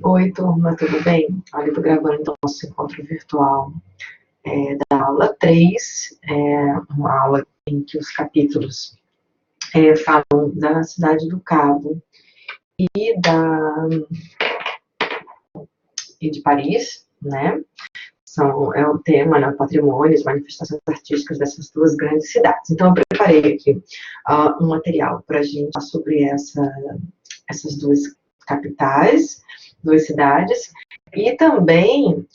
Oi, turma, tudo bem? Olha, eu tô gravando então nosso encontro virtual da aula 3, uma aula em que os capítulos falam da cidade do Cabo e, e de Paris, né? É o tema, né, patrimônio, as manifestações artísticas dessas duas grandes cidades. Então, eu preparei aqui um material para a gente falar sobre essas duas capitais, duas cidades, e também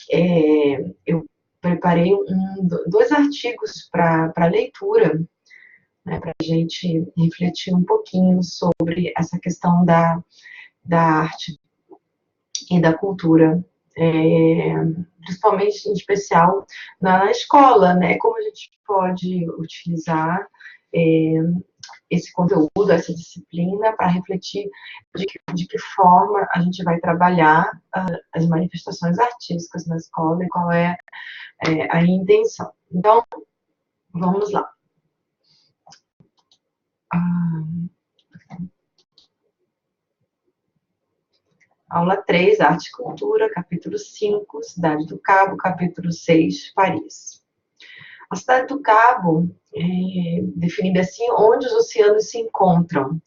eu preparei dois artigos para leitura, né, para a gente refletir um pouquinho sobre essa questão da arte e da cultura, principalmente, em especial, na escola, né? Como a gente pode utilizar esse conteúdo, essa disciplina, para refletir de que forma a gente vai trabalhar as manifestações artísticas na escola e qual é a intenção. Então, vamos lá. Aula 3, Arte e Cultura, capítulo 5, Cidade do Cabo, capítulo 6, Paris. A Cidade do Cabo é definida assim, onde os oceanos se encontram.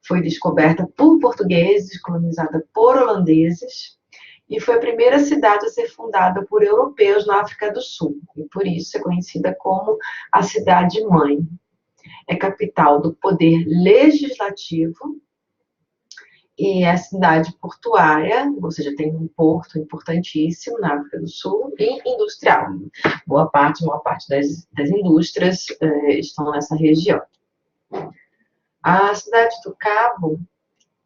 Foi descoberta por portugueses, colonizada por holandeses, e foi a primeira cidade a ser fundada por europeus na África do Sul, e por isso é conhecida como a cidade-mãe. É capital do poder legislativo e é a cidade portuária, ou seja, tem um porto importantíssimo na África do Sul, e industrial. Boa parte das indústrias estão nessa região. A cidade do Cabo,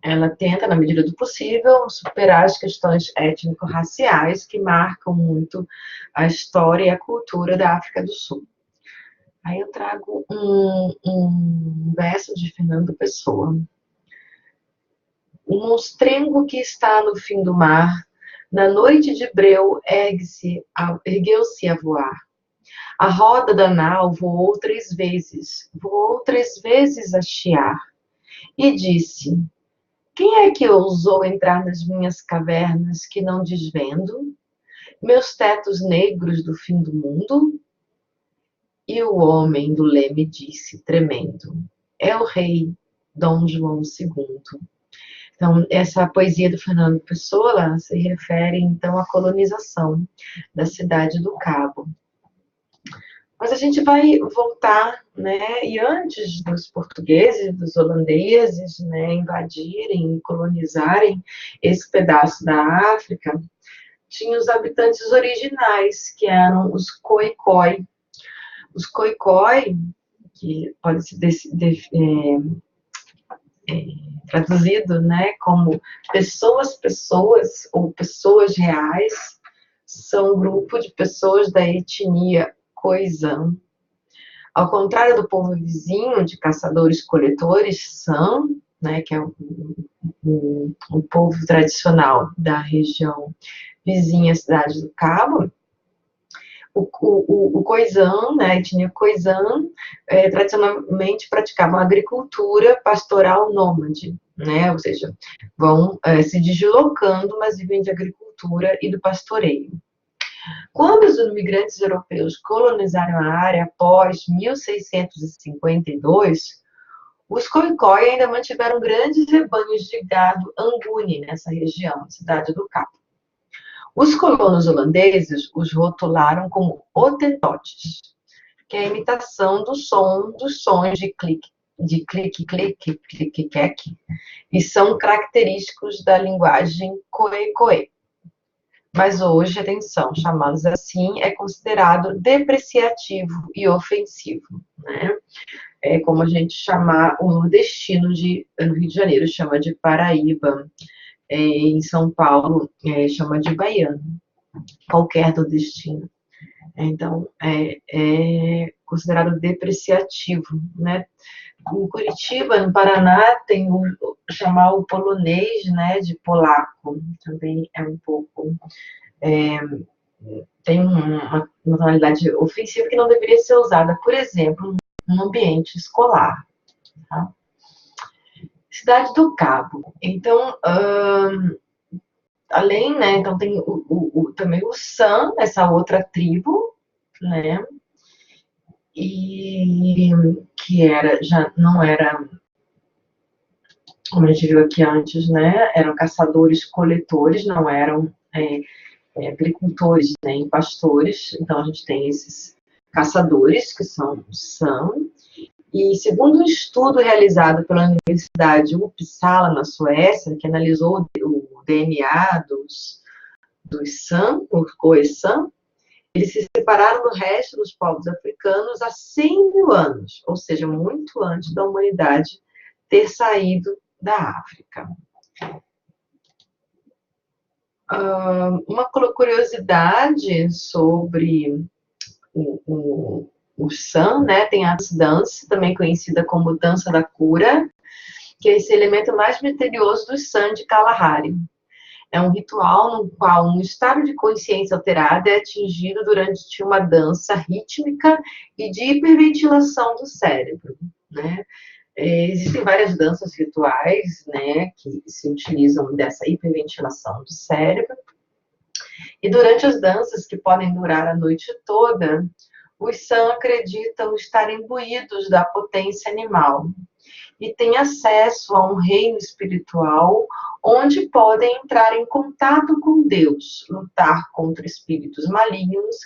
ela tenta, na medida do possível, superar as questões étnico-raciais que marcam muito a história e a cultura da África do Sul. Aí eu trago um verso de Fernando Pessoa. O monstrengo que está no fim do mar, na noite de breu, ergueu-se a voar. A roda da nau voou 3 vezes a chiar, e disse: quem é que ousou entrar nas minhas cavernas que não desvendo? Meus tetos negros do fim do mundo? E o homem do leme disse, tremendo: é o rei Dom João II. Então, essa poesia do Fernando Pessoa se refere, então, à colonização da cidade do Cabo. Mas a gente vai voltar, né? E antes dos portugueses, dos holandeses, né, invadirem, colonizarem esse pedaço da África, tinha os habitantes originais, que eram os Khoikhoi. Os Khoikhoi, que pode ser traduzido, né, como pessoas ou pessoas reais, são um grupo de pessoas da etnia Khoisan. Ao contrário do povo vizinho de caçadores-coletores, San, né, que é o povo tradicional da região vizinha à cidade do Cabo, o Khoisan, né, a etnia Khoisan, tradicionalmente praticava agricultura pastoral nômade, né, ou seja, vão se deslocando, mas vivem de agricultura e do pastoreio. Quando os imigrantes europeus colonizaram a área após 1652, os Khoikhoi ainda mantiveram grandes rebanhos de gado angune nessa região, cidade do Cabo. Os colonos holandeses os rotularam como hotentotes, que é a imitação dos sons de clique, clique, e são característicos da linguagem Khoikhoi. Mas hoje, atenção, chamá-los assim é considerado depreciativo e ofensivo, né? É como a gente chamar o nordestino no Rio de Janeiro, chama de Paraíba, em São Paulo, chama de baiano, qualquer nordestino. Então, é considerado depreciativo, né? Em Curitiba, no Paraná, tem chamar o polonês, né, de polaco, também é um pouco... tem uma tonalidade ofensiva que não deveria ser usada, por exemplo, no ambiente escolar. Tá? Cidade do Cabo. Então, além, né, então tem também o San, essa outra tribo, né, e que já não era, como a gente viu aqui antes, né, eram caçadores-coletores, não eram agricultores nem pastores, então a gente tem esses caçadores, que são os San, e segundo um estudo realizado pela Universidade Uppsala, na Suécia, que analisou o DNA dos San, o Khoisan, eles se separaram do resto dos povos africanos há 100 mil anos, ou seja, muito antes da humanidade ter saído da África. Uma curiosidade sobre o San, né, tem a dança, também conhecida como dança da cura, que é esse elemento mais misterioso do San de Kalahari. É um ritual no qual um estado de consciência alterada é atingido durante uma dança rítmica e de hiperventilação do cérebro, né? Existem várias danças rituais, né, que se utilizam dessa hiperventilação do cérebro. E durante as danças, que podem durar a noite toda, os San acreditam estar imbuídos da potência animal e têm acesso a um reino espiritual onde podem entrar em contato com Deus, lutar contra espíritos malignos,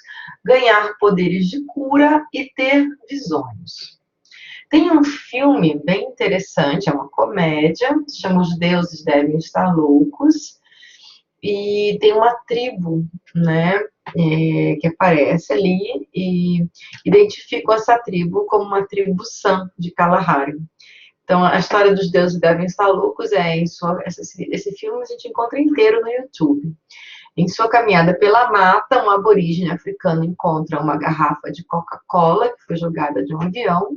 ganhar poderes de cura e ter visões. Tem um filme bem interessante, é uma comédia, se chama Os Deuses Devem Estar Loucos, e tem uma tribo, né, que aparece ali e identificam essa tribo como uma tribo San de Kalahari. Então, a história dos deuses devem estar loucos esse filme a gente encontra inteiro no YouTube. Em sua caminhada pela mata, um aborígene africano encontra uma garrafa de Coca-Cola que foi jogada de um avião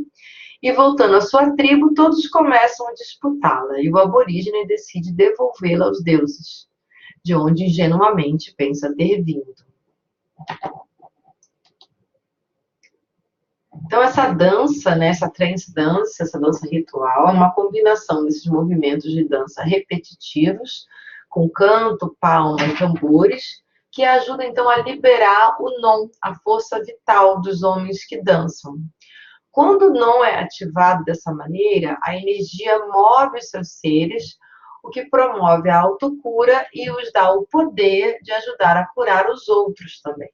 e, voltando à sua tribo, todos começam a disputá-la e o aborígene decide devolvê-la aos deuses, de onde ingenuamente pensa ter vindo. Então, essa dança, né, essa trance dance, essa dança ritual, é uma combinação desses movimentos de dança repetitivos, com canto, palma e tambores, que ajuda, então, a liberar o non, a força vital dos homens que dançam. Quando o non é ativado dessa maneira, a energia move os seus seres, o que promove a autocura e os dá o poder de ajudar a curar os outros também.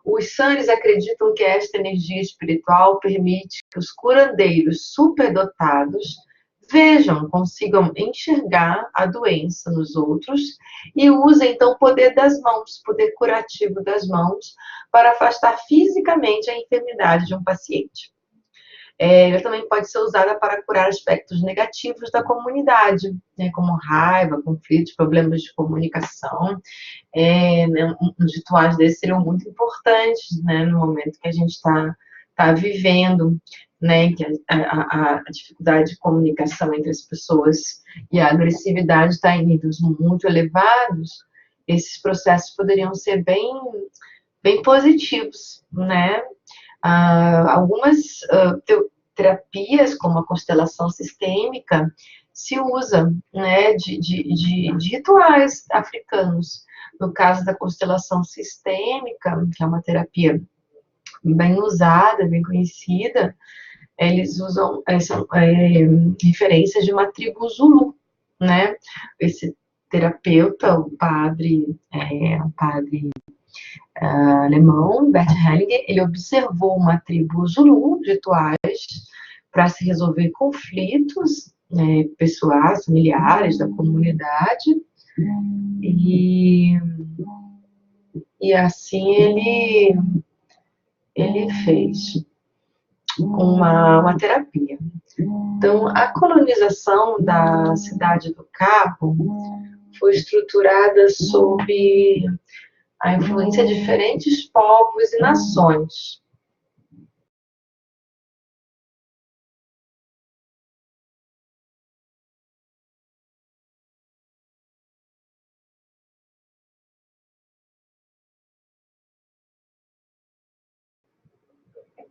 Os Sanis acreditam que esta energia espiritual permite que os curandeiros superdotados vejam, consigam enxergar a doença nos outros e usem então o poder das mãos, poder curativo das mãos, para afastar fisicamente a enfermidade de um paciente. Ela também pode ser usada para curar aspectos negativos da comunidade, né, como raiva, conflitos, problemas de comunicação. Uns rituais desses seriam muito importantes, né, no momento que a gente está vivendo, né, que a dificuldade de comunicação entre as pessoas e a agressividade está em níveis muito elevados. Esses processos poderiam ser bem positivos, né? Algumas terapias, como a constelação sistêmica, se usa, né, de rituais africanos. No caso da constelação sistêmica, que é uma terapia bem usada, bem conhecida, eles usam referências de uma tribo Zulu, né? Esse terapeuta, o padre alemão, Bert Hellinger, ele observou uma tribo Zulu, rituais para se resolver conflitos, né, pessoais, familiares, da comunidade, e assim ele fez uma terapia. Então, a colonização da cidade do Cabo foi estruturada sob a influência de diferentes povos e nações.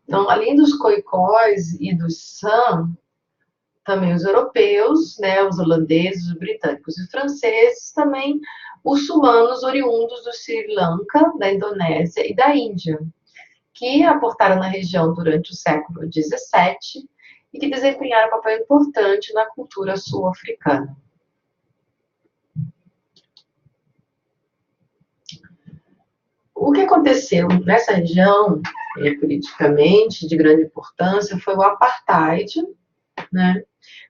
Então, além dos coicós e dos San, também os europeus, né, os holandeses, os britânicos e franceses, também muçulmanos oriundos do Sri Lanka, da Indonésia e da Índia, que aportaram na região durante o século XVII e que desempenharam um papel importante na cultura sul-africana. O que aconteceu nessa região, politicamente, de grande importância, foi o apartheid, né?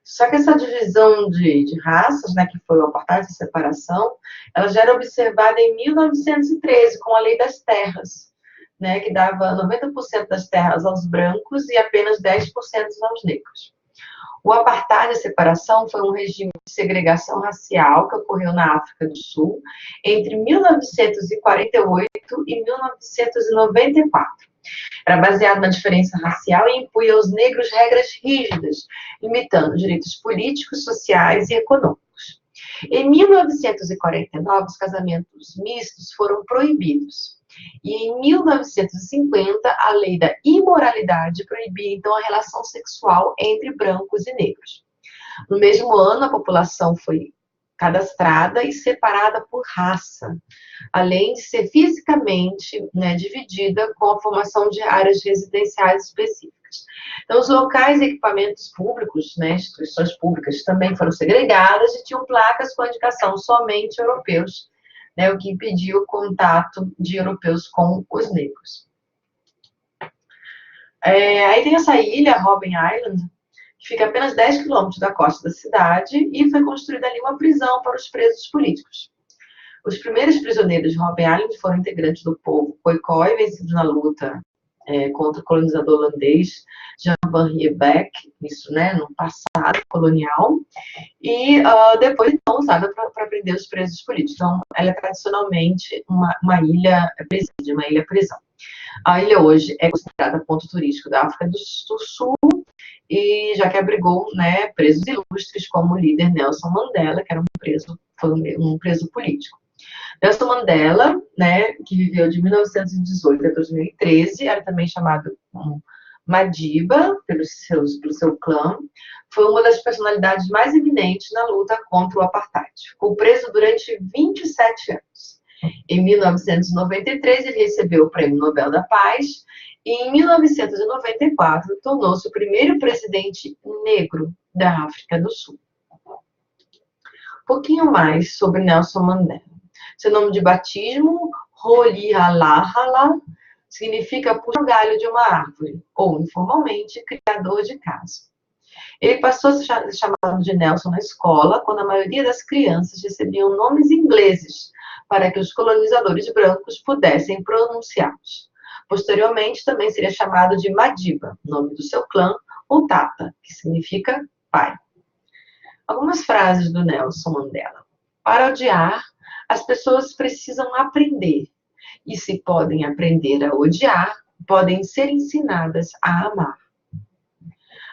Só que essa divisão de raças, né, que foi o apartheid, essa separação, ela já era observada em 1913, com a Lei das Terras, né, que dava 90% das terras aos brancos e apenas 10% aos negros. O apartheid, a separação, foi um regime de segregação racial que ocorreu na África do Sul entre 1948 e 1994. Era baseado na diferença racial e impunha aos negros regras rígidas, limitando direitos políticos, sociais e econômicos. Em 1949, os casamentos mistos foram proibidos. E em 1950, a lei da imoralidade proibia, então, a relação sexual entre brancos e negros. No mesmo ano, a população foi cadastrada e separada por raça, além de ser fisicamente, né, dividida com a formação de áreas residenciais específicas. Então, os locais e equipamentos públicos, né, instituições públicas, também foram segregadas e tinham placas com a indicação somente europeus, né, o que impediu o contato de europeus com os negros. Aí tem essa ilha, Robben Island, que fica a apenas 10 quilômetros da costa da cidade, e foi construída ali uma prisão para os presos políticos. Os primeiros prisioneiros de Robben Island foram integrantes do povo Khoikhoi, vencidos na luta contra o colonizador holandês Jan van Riebeeck, isso, né, no passado colonial, e depois, então, usada para prender os presos políticos. Então, ela é tradicionalmente uma ilha presídio, uma ilha prisão. A ilha hoje é considerada ponto turístico da África do Sul, e já que abrigou, né, presos ilustres como o líder Nelson Mandela, que era foi um preso político. Nelson Mandela, né, que viveu de 1918 a 2013, era também chamado Madiba, pelo seu clã, foi uma das personalidades mais eminentes na luta contra o apartheid. Ficou preso durante 27 anos. Em 1993, ele recebeu o Prêmio Nobel da Paz e, em 1994, tornou-se o primeiro presidente negro da África do Sul. Um pouquinho mais sobre Nelson Mandela. Seu nome de batismo, Rolihlahla, significa puxar o galho de uma árvore, ou, informalmente, criador de caso. Ele passou a ser chamado de Nelson na escola, quando a maioria das crianças recebiam nomes ingleses, para que os colonizadores brancos pudessem pronunciá-los. Posteriormente, também seria chamado de Madiba, nome do seu clã, ou Tata, que significa pai. Algumas frases do Nelson Mandela. Para odiar, as pessoas precisam aprender. E se podem aprender a odiar, podem ser ensinadas a amar.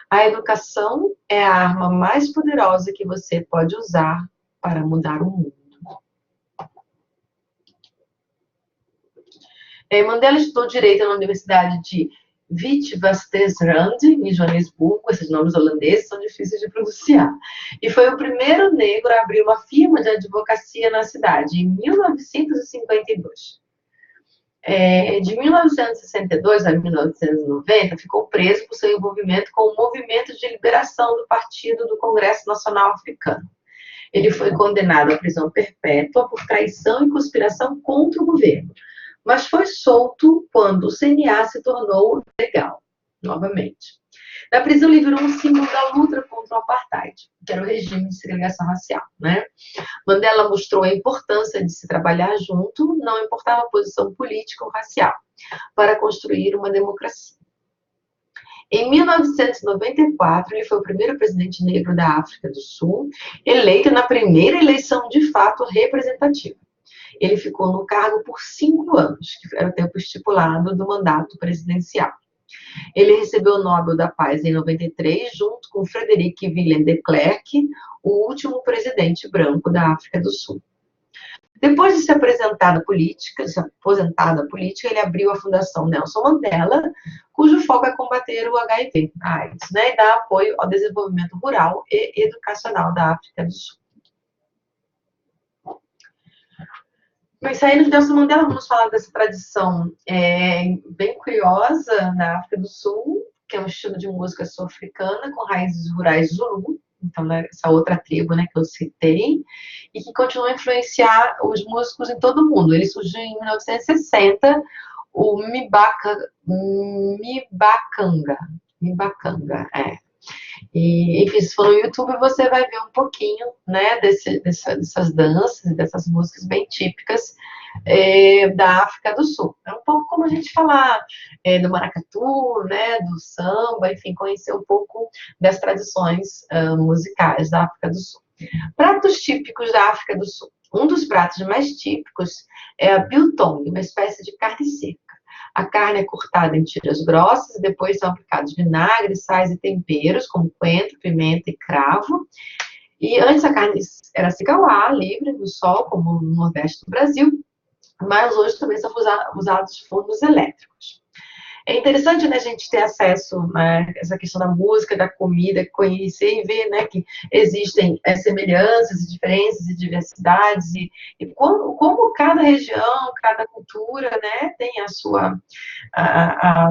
A educação é a arma mais poderosa que você pode usar para mudar o mundo. Mandela estudou Direito na Universidade de Witwatersrand, em Joanesburgo. Esses nomes holandeses são difíceis de pronunciar. E foi o primeiro negro a abrir uma firma de advocacia na cidade, em 1952. De 1962 a 1990, ficou preso por seu envolvimento com o movimento de liberação do Partido do Congresso Nacional Africano. Ele foi condenado à prisão perpétua por traição e conspiração contra o governo, mas foi solto quando o CNA se tornou legal, novamente. Na prisão, ele virou um símbolo da luta contra o apartheid, que era o regime de segregação racial, né? Mandela mostrou a importância de se trabalhar junto, não importava a posição política ou racial, para construir uma democracia. Em 1994, ele foi o primeiro presidente negro da África do Sul, eleito na primeira eleição de fato representativa. Ele ficou no cargo por 5 anos, que era o tempo estipulado do mandato presidencial. Ele recebeu o Nobel da Paz em 93, junto com Frederic Willem de Klerk, o último presidente branco da África do Sul. Depois de se aposentar da política, ele abriu a Fundação Nelson Mandela, cujo foco é combater o HIV/AIDS, né, e dar apoio ao desenvolvimento rural e educacional da África do Sul. Mas saindo de Nelson Mandela, vamos falar dessa tradição bem curiosa na África do Sul, que é um estilo de música sul-africana com raízes rurais Zulu, então, né, essa outra tribo, né, que eu citei, e que continua a influenciar os músicos em todo o mundo. Ele surgiu em 1960, o Mbacanga, E, enfim, se for no YouTube, você vai ver um pouquinho, né, dessas danças, dessas músicas bem típicas da África do Sul. É um pouco como a gente falar do maracatu, né, do samba, enfim, conhecer um pouco das tradições musicais da África do Sul. Pratos típicos da África do Sul. Um dos pratos mais típicos é a biltong, uma espécie de carne seca. A carne é cortada em tiras grossas e depois são aplicados vinagre, sais e temperos, como coentro, pimenta e cravo. E antes a carne era seca ao ar, livre, no sol, como no Nordeste do Brasil, mas hoje também são usados fornos elétricos. É interessante, né, a gente ter acesso a essa questão da música, da comida, conhecer e ver, né, que existem semelhanças, diferenças e diversidades, e como cada região, cada cultura, né, tem o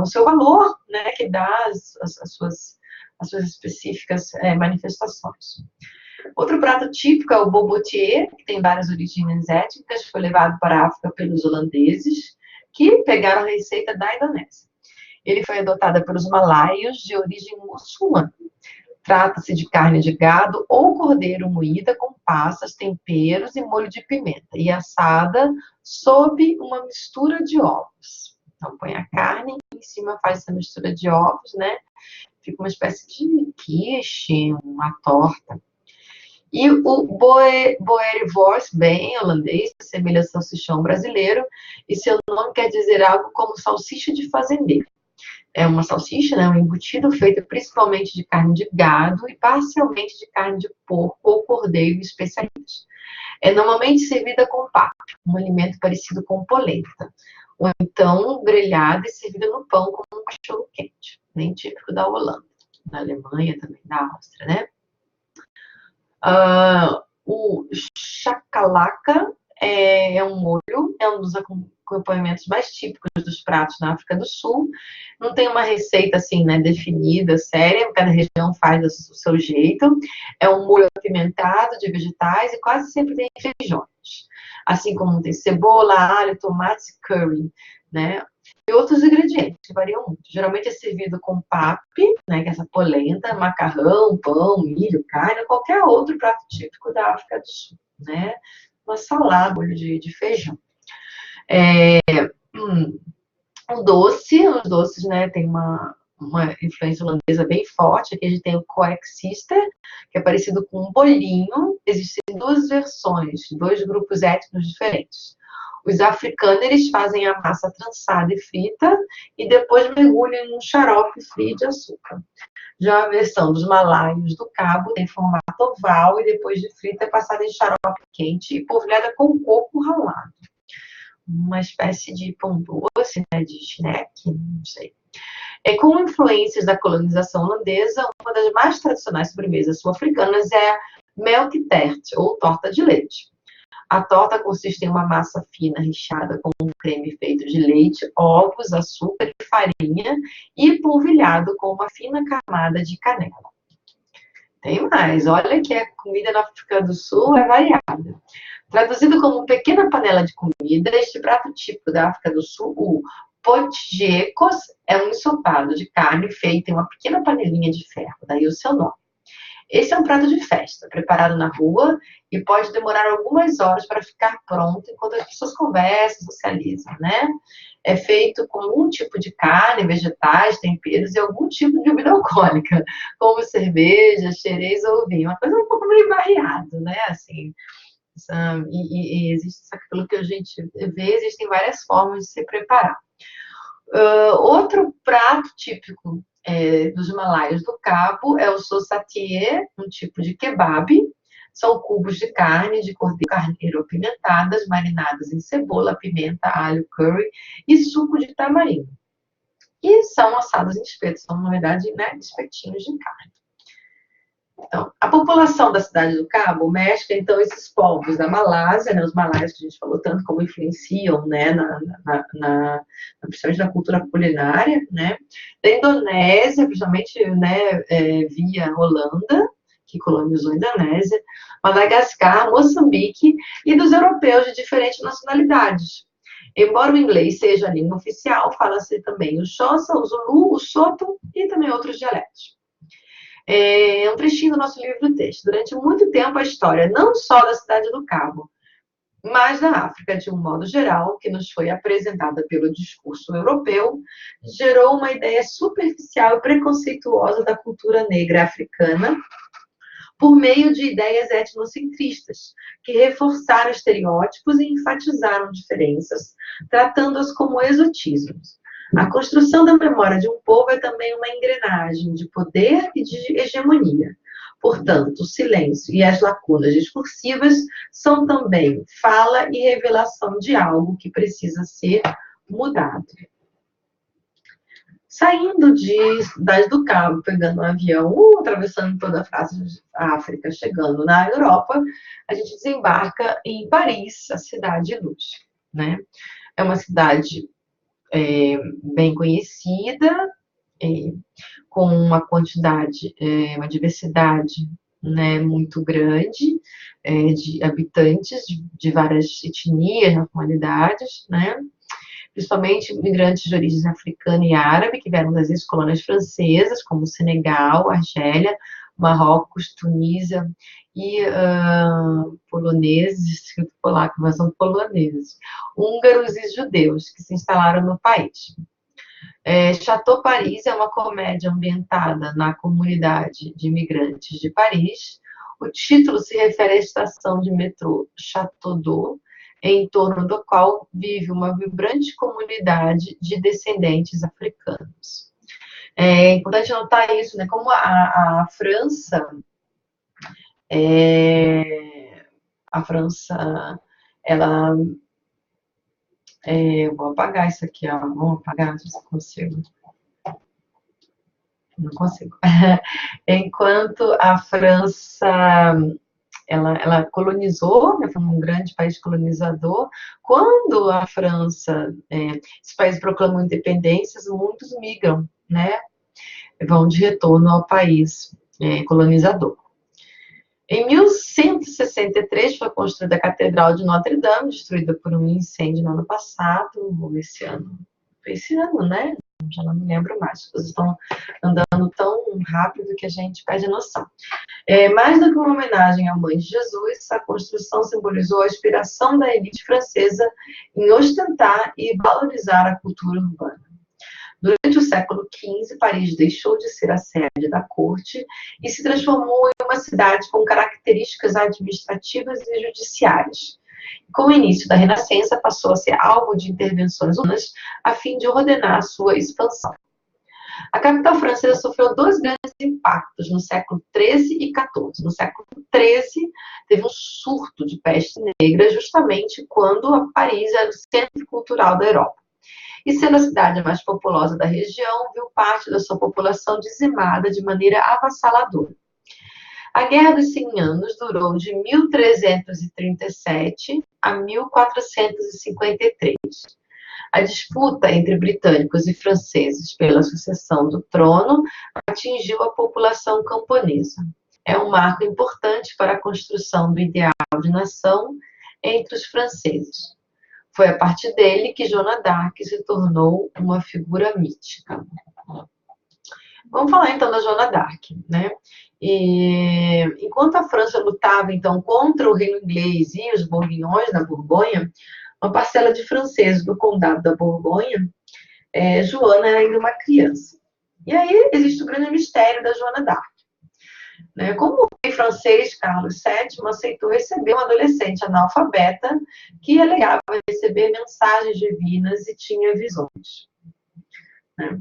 seu valor, né, que dá as suas específicas manifestações. Outro prato típico é o bobotier, que tem várias origens étnicas, foi levado para a África pelos holandeses, que pegaram a receita da Indonésia. Ele foi adotado pelos malaios de origem muçulmana. Trata-se de carne de gado ou cordeiro moída com passas, temperos e molho de pimenta, e assada sob uma mistura de ovos. Então, põe a carne e em cima faz essa mistura de ovos, né? Fica uma espécie de quiche, uma torta. E o boerewors, bem holandês, assemelha ao salsichão brasileiro, e seu nome quer dizer algo como salsicha de fazendeiro. É uma salsicha, né, um embutido feito principalmente de carne de gado e parcialmente de carne de porco ou cordeiro especializados. É normalmente servida com papo, um alimento parecido com polenta, ou então grelhada e servida no pão como um cachorro quente, bem típico da Holanda, da Alemanha também, da Áustria, né? O chakalaka é um molho, é um dos acompanhamentos mais típicos dos pratos na África do Sul. Não tem uma receita assim, né, definida, séria, cada região faz do seu jeito. É um molho apimentado de vegetais e quase sempre tem feijões. Assim como tem cebola, alho, tomate e curry, né? E outros ingredientes que variam muito. Geralmente é servido com papi, né, que é essa polenta, macarrão, pão, milho, carne, ou qualquer outro prato típico da África do Sul, né? Uma salada, molho de feijão. Um doce, os doces, né, tem uma influência holandesa bem forte. Aqui a gente tem o Koeksister, que é parecido com um bolinho. Existem duas versões, dois grupos étnicos diferentes. Os afrikaners fazem a massa trançada e frita e depois mergulham em um xarope frio de açúcar. Já a versão dos malaios do Cabo tem formato oval e depois de frita é passada em xarope quente e polvilhada com coco ralado. Uma espécie de pão doce, né, de snack, não sei. Com influências da colonização holandesa, uma das mais tradicionais sobremesas sul-africanas é a melktert, ou torta de leite. A torta consiste em uma massa fina recheada com um creme feito de leite, ovos, açúcar e farinha e polvilhado com uma fina camada de canela. Tem mais, olha que a comida na África do Sul é variada. Traduzido como pequena panela de comida, este prato típico da África do Sul, o potjekos, é um ensopado de carne feito em uma pequena panelinha de ferro, daí o seu nome. Esse é um prato de festa, preparado na rua e pode demorar algumas horas para ficar pronto enquanto as pessoas conversam, socializam, né? É feito com algum tipo de carne, vegetais, temperos e algum tipo de bebida alcoólica, como cerveja, xerez ou vinho. Uma coisa um pouco meio variada, né? Assim, existe, pelo que a gente vê, existem várias formas de se preparar. Outro prato típico dos Himalaias do Cabo é o sosatie, um tipo de kebab. São cubos de carne de cordeiro carneiro apimentadas, marinadas em cebola, pimenta, alho, curry e suco de tamarindo. E são assados em espetos, são, na verdade, né, espetinhos de carne. Então, a população da Cidade do Cabo mescla, então, esses povos da Malásia, né, os malaios que a gente falou tanto como influenciam, né, principalmente na cultura culinária, né, da Indonésia, principalmente, né, via Holanda, que colonizou a Indonésia, Madagascar, Moçambique, e dos europeus de diferentes nacionalidades. Embora o inglês seja a língua oficial, fala-se também o Xhosa, o Zulu, o Soto e também outros dialetos. Um trechinho do nosso livro-texto. Durante muito tempo, a história não só da Cidade do Cabo, mas da África, de um modo geral, que nos foi apresentada pelo discurso europeu, gerou uma ideia superficial e preconceituosa da cultura negra africana, por meio de ideias etnocentristas, que reforçaram estereótipos e enfatizaram diferenças, tratando-as como exotismos. A construção da memória de um povo é também uma engrenagem de poder e de hegemonia. Portanto, o silêncio e as lacunas discursivas são também fala e revelação de algo que precisa ser mudado. Saindo de Cidade do Cabo, pegando um avião, atravessando toda a África, chegando na Europa, a gente desembarca em Paris, a cidade luz, né? É uma cidade bem conhecida, com uma quantidade, uma diversidade, né, muito grande de habitantes de várias etnias, nacionalidades, né? Principalmente migrantes de origem africana e árabe, que vieram das ex-colônias francesas, como Senegal, Argélia, Marrocos, Tunísia e poloneses, escrito polaco, mas são poloneses, húngaros e judeus, que se instalaram no país. Chateau Paris é uma comédia ambientada na comunidade de imigrantes de Paris. O título se refere à estação de metrô Chateau d'Eau, em torno do qual vive uma vibrante comunidade de descendentes africanos. É importante notar isso, né? Como a França, ela... vou apagar isso aqui, ó. Vamos apagar, se eu consigo. Não consigo. Enquanto a França... Ela colonizou, né, foi um grande país colonizador. Quando a França, esse país proclamou independências, muitos migram, né, vão de retorno ao país colonizador. Em 1163 foi construída a Catedral de Notre-Dame, destruída por um incêndio no ano passado, ou esse ano, né? Já não me lembro mais, as coisas estão andando tão rápido que a gente perde a noção. Mais do que uma homenagem à Mãe de Jesus, a construção simbolizou a aspiração da elite francesa em ostentar e valorizar a cultura urbana. Durante o século XV, Paris deixou de ser a sede da corte e se transformou em uma cidade com características administrativas e judiciárias. Com o início da Renascença, passou a ser alvo de intervenções humanas a fim de ordenar a sua expansão. A capital francesa sofreu dois grandes impactos no século XIII e XIV. No século XIII, teve um surto de peste negra, justamente quando Paris era o centro cultural da Europa. E sendo a cidade mais populosa da região, viu parte da sua população dizimada de maneira avassaladora. A Guerra dos 100 Anos durou de 1337 a 1453. A disputa entre britânicos e franceses pela sucessão do trono atingiu a população camponesa. É um marco importante para a construção do ideal de nação entre os franceses. Foi a partir dele que Joana d'Arc se tornou uma figura mítica. Vamos falar então da Joana d'Arc, né? Enquanto a França lutava então contra o reino inglês e os bourguignons na Borgonha, uma parcela de franceses do condado da Borgonha, Joana era ainda uma criança. E aí existe o grande mistério da Joana d'Arc. Né? Como o rei francês Carlos VII aceitou receber uma adolescente analfabeta que alegava receber mensagens divinas e tinha visões. Né?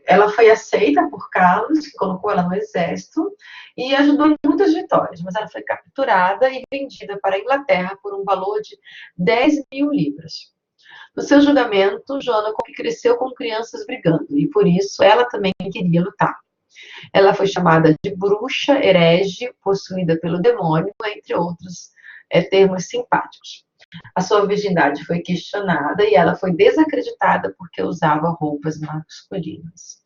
Ela foi aceita por Carlos, que colocou ela no exército, e ajudou em muitas vitórias, mas ela foi capturada e vendida para a Inglaterra por um valor de 10.000 libras. No seu julgamento, Joana cresceu com crianças brigando, e por isso ela também queria lutar. Ela foi chamada de bruxa, herege, possuída pelo demônio, entre outros termos simpáticos. A sua virgindade foi questionada e ela foi desacreditada porque usava roupas masculinas,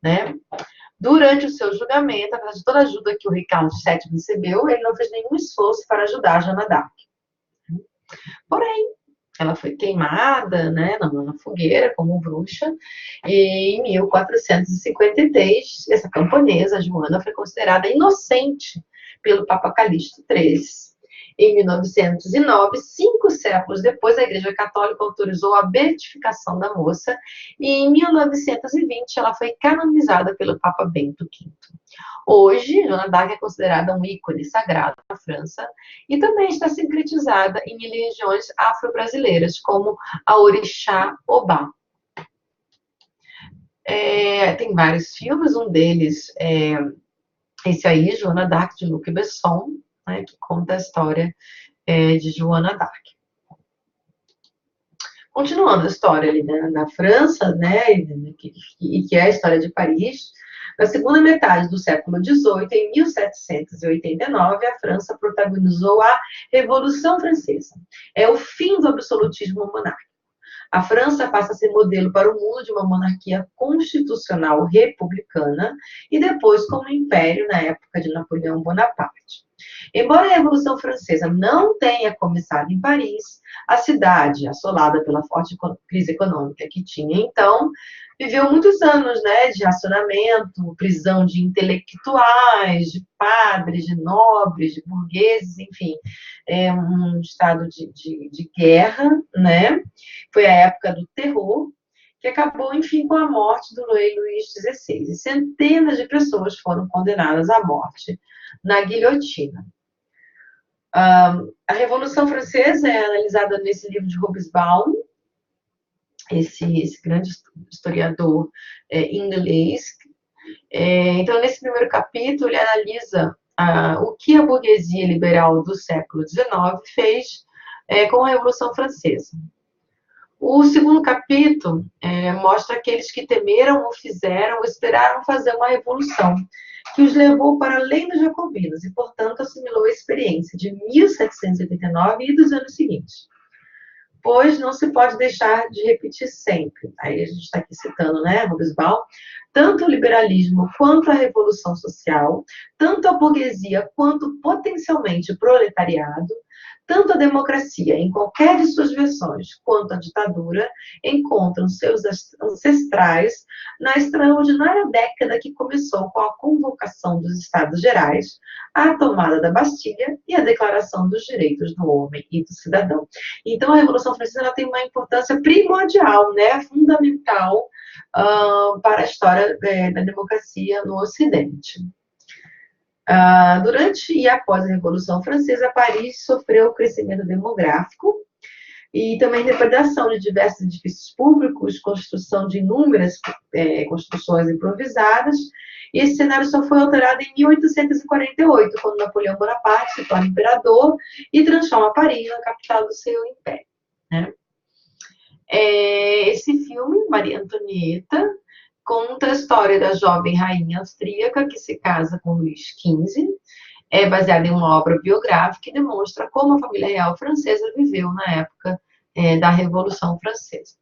né? Durante o seu julgamento, apesar de toda a ajuda que o Ricardo VII recebeu, ele não fez nenhum esforço para ajudar a Joana d'Arc. Porém, ela foi queimada, né, na fogueira como bruxa, e em 1453, essa camponesa, Joana, foi considerada inocente pelo Papa Calixto XIII. Em 1909, 5 séculos depois, a Igreja Católica autorizou a beatificação da moça e em 1920 ela foi canonizada pelo Papa Bento V. Hoje, Joana d'Arc é considerada um ícone sagrado na França e também está sincretizada em religiões afro-brasileiras, como a Orixá Obá. Tem vários filmes, um deles é esse aí, Joana d'Arc, de Luc Besson, né, que conta a história de Joana d'Arc. Continuando a história ali na França, né, que é a história de Paris, na segunda metade do século XVIII, em 1789, a França protagonizou a Revolução Francesa. É o fim do absolutismo monárquico. A França passa a ser modelo para o mundo de uma monarquia constitucional republicana e depois como império na época de Napoleão Bonaparte. Embora a Revolução Francesa não tenha começado em Paris, a cidade, assolada pela forte crise econômica que tinha então, viveu muitos anos, né, de racionamento, prisão de intelectuais, de padres, de nobres, de burgueses, enfim, um estado de guerra, né? Foi a época do terror, que acabou, enfim, com a morte do rei Luís XVI. E centenas de pessoas foram condenadas à morte na guilhotina. A Revolução Francesa é analisada nesse livro de Hobsbawm, esse grande historiador inglês. Então, nesse primeiro capítulo, ele analisa o que a burguesia liberal do século XIX fez com a Revolução Francesa. O segundo capítulo mostra aqueles que temeram ou fizeram ou esperaram fazer uma revolução, que os levou para além dos jacobinos e, portanto, assimilou a experiência de 1789 e dos anos seguintes. Pois não se pode deixar de repetir sempre. Aí a gente está aqui citando, né, Hobsbawm, tanto o liberalismo quanto a revolução social, tanto a burguesia quanto potencialmente o proletariado, tanto a democracia, em qualquer de suas versões, quanto a ditadura, encontram seus ancestrais na extraordinária década que começou com a convocação dos Estados Gerais, a tomada da Bastilha e a Declaração dos Direitos do Homem e do Cidadão. Então, a Revolução Francesa ela tem uma importância primordial, né, fundamental para a história da democracia no Ocidente. Durante e após a Revolução Francesa, Paris sofreu crescimento demográfico e também depredação de diversos edifícios públicos, construção de inúmeras construções improvisadas, e esse cenário só foi alterado em 1848, quando Napoleão Bonaparte se torna imperador e transforma Paris na capital do seu império, né? Esse filme, Maria Antonieta, conta a história da jovem rainha austríaca que se casa com Luís XV, é baseada em uma obra biográfica e demonstra como a família real francesa viveu na época da Revolução Francesa.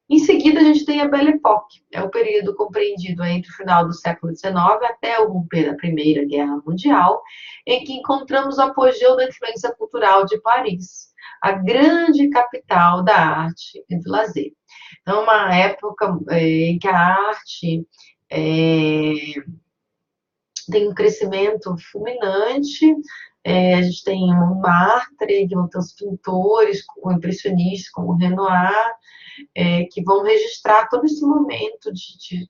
Em seguida, a gente tem a Belle Époque, é o período compreendido entre o final do século XIX até o romper da Primeira Guerra Mundial, em que encontramos o apogeu da influência cultural de Paris, a grande capital da arte e do lazer. Então, uma época em que a arte tem um crescimento fulminante. A gente tem Montmartre, que vão ter os pintores, o impressionistas, como o Renoir, que vão registrar todo esse momento de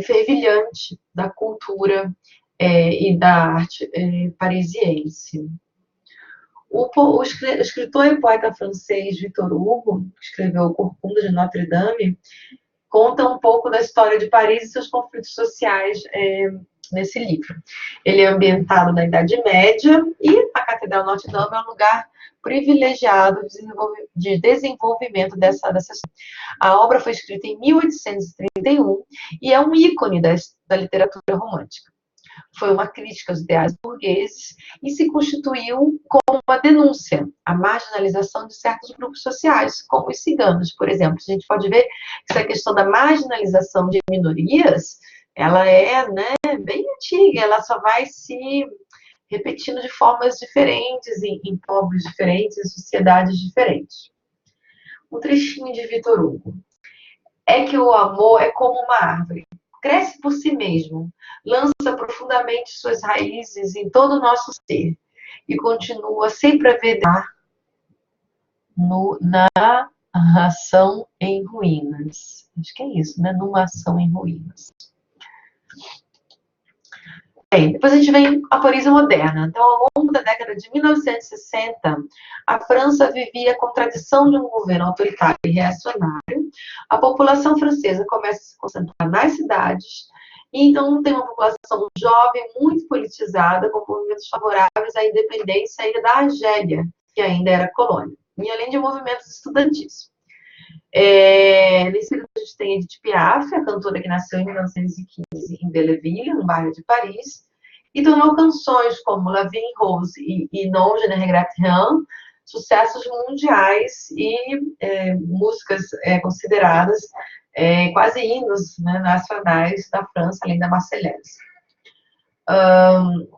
fervilhante da cultura e da arte parisiense. O escritor e poeta francês Victor Hugo, que escreveu O Corcunda de Notre Dame, conta um pouco da história de Paris e seus conflitos sociais nesse livro. Ele é ambientado na Idade Média e a Catedral Notre Dame é um lugar privilegiado de desenvolvimento dessa história. A obra foi escrita em 1831 e é um ícone da literatura romântica. Foi uma crítica aos ideais burgueses e se constituiu como uma denúncia à marginalização de certos grupos sociais, como os ciganos, por exemplo. A gente pode ver que essa questão da marginalização de minorias, ela é, né, bem antiga, ela só vai se repetindo de formas diferentes, em povos diferentes, em sociedades diferentes. Um trechinho de Victor Hugo. É que o amor é como uma árvore. Cresce por si mesmo, lança profundamente suas raízes em todo o nosso ser e continua sempre a vegetar na ação em ruínas. Acho que é isso, né? Numa ação em ruínas. Bem, depois a gente vem a Paris moderna. Então, ao longo da década de 1960, a França vivia a contradição de um governo autoritário e reacionário. A população francesa começa a se concentrar nas cidades, e então tem uma população jovem, muito politizada, com movimentos favoráveis à independência e da Argélia, que ainda era colônia, e além de movimentos estudantis. Nesse período a gente tem Edith Piaf, a cantora que nasceu em 1915 em Belleville, no bairro de Paris, e tornou canções como La Vie en Rose e Non, je ne regrette rien, sucessos mundiais e músicas consideradas quase hinos, né, nacionais da França, além da Marseillaise.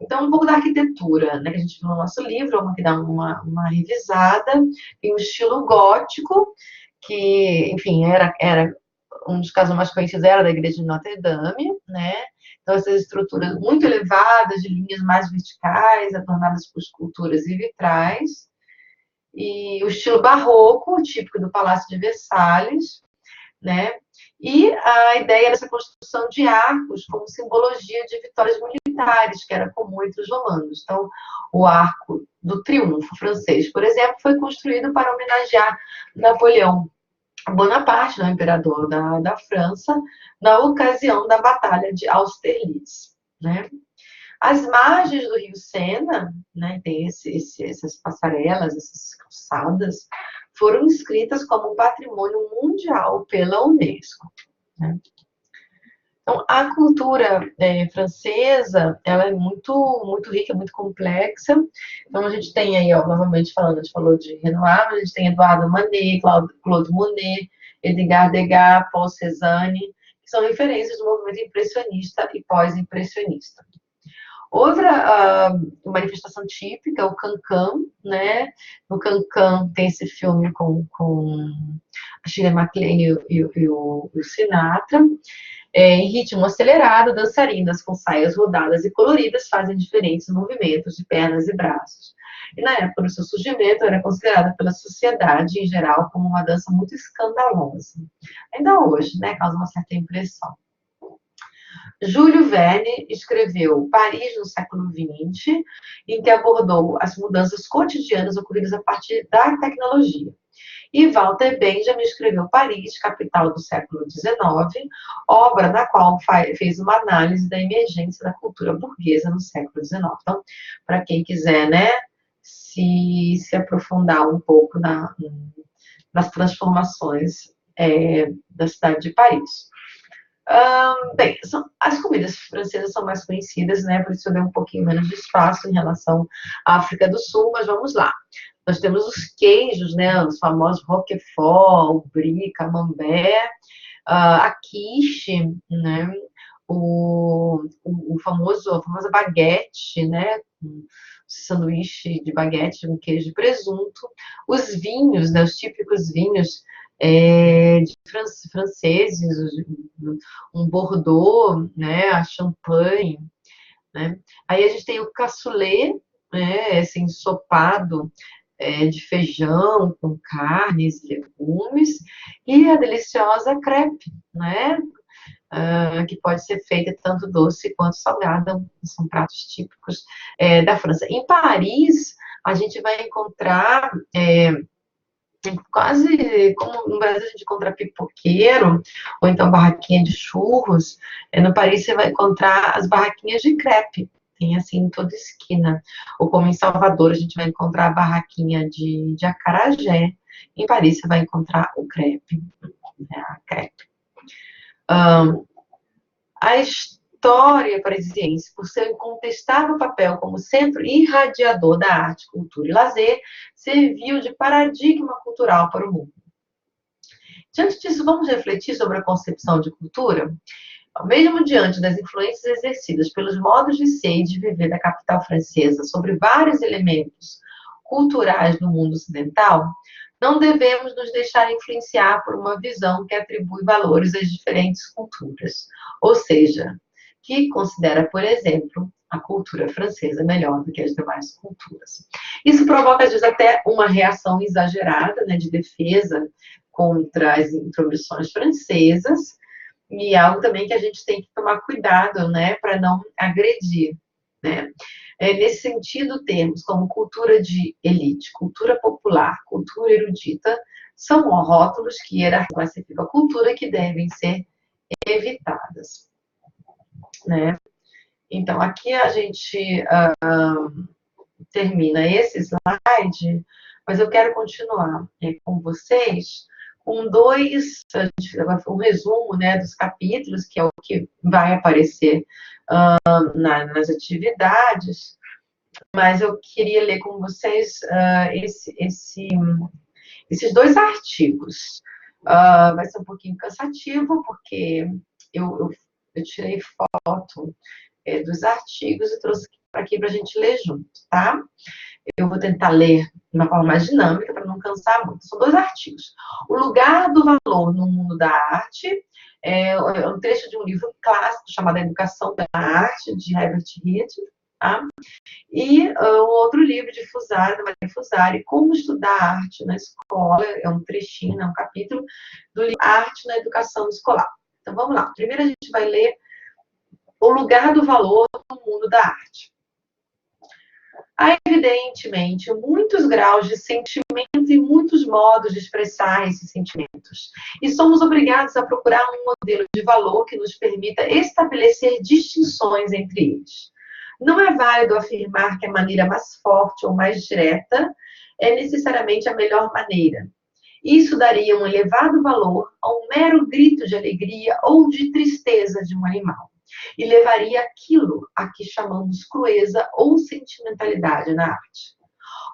Então, um pouco da arquitetura, né, que a gente viu no nosso livro, vamos aqui dar uma revisada. Tem um estilo gótico, que, enfim, era um dos casos mais conhecidos era da igreja de Notre Dame, né? Então, essas estruturas muito elevadas, de linhas mais verticais, adornadas por esculturas e vitrais. E o estilo barroco, típico do Palácio de Versalhes, né? E a ideia dessa construção de arcos como simbologia de vitórias militares, que era comum entre os romanos. Então, o arco do triunfo francês, por exemplo, foi construído para homenagear Napoleão Bonaparte, o imperador da França, na ocasião da Batalha de Austerlitz, né? As margens do rio Sena, né, tem essas passarelas, essas calçadas, foram inscritas como patrimônio mundial pela Unesco, né? Então, a cultura francesa, ela é muito rica, muito complexa. Então, a gente tem aí, ó, novamente falando, a gente falou de Renoir, a gente tem Eduardo Manet, Claude Monet, Edgar Degas, Paul Cézanne, que são referências do movimento impressionista e pós-impressionista. Outra manifestação típica é o Cancan, né? No Cancan tem esse filme com a Shirley MacLaine e o Sinatra. Em ritmo acelerado, dançarinas com saias rodadas e coloridas fazem diferentes movimentos de pernas e braços. E na época do seu surgimento, era considerada pela sociedade em geral como uma dança muito escandalosa. Ainda hoje, né, causa uma certa impressão. Júlio Verne escreveu Paris no século XX, em que abordou as mudanças cotidianas ocorridas a partir da tecnologia. E Walter Benjamin escreveu Paris, capital do século XIX, obra na qual fez uma análise da emergência da cultura burguesa no século XIX. Então, para quem quiser, né, se aprofundar um pouco nas transformações da cidade de Paris. Bem, as comidas francesas são mais conhecidas, né? Por isso eu dei um pouquinho menos de espaço em relação à África do Sul, mas vamos lá. Nós temos os queijos, né? Os famosos Roquefort, o Brie, Camembert, a quiche, né? A famosa baguete, né? Sanduíche de baguete com queijo e presunto. Os vinhos, né? Os típicos vinhos franceses, um Bordeaux, né, a Champagne, né? Aí a gente tem o cassoulet, né, esse ensopado de feijão com carnes, legumes, e a deliciosa crêpe, né, que pode ser feita tanto doce quanto salgada, são pratos típicos da França. Em Paris, a gente vai encontrar quase como no Brasil a gente encontra pipoqueiro, ou então barraquinha de churros, no Paris você vai encontrar as barraquinhas de crepe, tem assim em toda esquina. Ou como em Salvador a gente vai encontrar a barraquinha de acarajé, em Paris você vai encontrar o crepe, né, a crepe. A história parisiense, por seu incontestável papel como centro irradiador da arte, cultura e lazer, serviu de paradigma cultural para o mundo. Diante disso, vamos refletir sobre a concepção de cultura? Mesmo diante das influências exercidas pelos modos de ser e de viver da capital francesa sobre vários elementos culturais do mundo ocidental, não devemos nos deixar influenciar por uma visão que atribui valores às diferentes culturas, ou seja, que considera, por exemplo, a cultura francesa melhor do que as demais culturas. Isso provoca, às vezes, até uma reação exagerada, né, de defesa contra as intromissões francesas, e algo também que a gente tem que tomar cuidado, né, para não agredir, né? Nesse sentido, termos como cultura de elite, cultura popular, cultura erudita, são rótulos que classificam a cultura que devem ser evitadas, né? Então, aqui a gente termina esse slide, mas eu quero continuar com vocês com um resumo, né, dos capítulos, que é o que vai aparecer nas atividades, mas eu queria ler com vocês esses dois artigos. Vai ser um pouquinho cansativo, porque eu tirei foto dos artigos e trouxe aqui para a gente ler junto, tá? Eu vou tentar ler de uma forma mais dinâmica, para não cansar muito. São dois artigos. O lugar do valor no mundo da arte é um trecho de um livro clássico chamado A Educação da Arte, de Herbert Reed, tá? E um outro livro de Fusari, da Maria Fusari, Como Estudar Arte na Escola, é um trechinho, é um capítulo do livro Arte na Educação Escolar. Então, vamos lá. Primeiro a gente vai ler o lugar do valor no mundo da arte. Há, evidentemente, muitos graus de sentimento e muitos modos de expressar esses sentimentos. E somos obrigados a procurar um modelo de valor que nos permita estabelecer distinções entre eles. Não é válido afirmar que a maneira mais forte ou mais direta é necessariamente a melhor maneira. Isso daria um elevado valor a um mero grito de alegria ou de tristeza de um animal, e levaria aquilo a que chamamos crueza ou sentimentalidade na arte.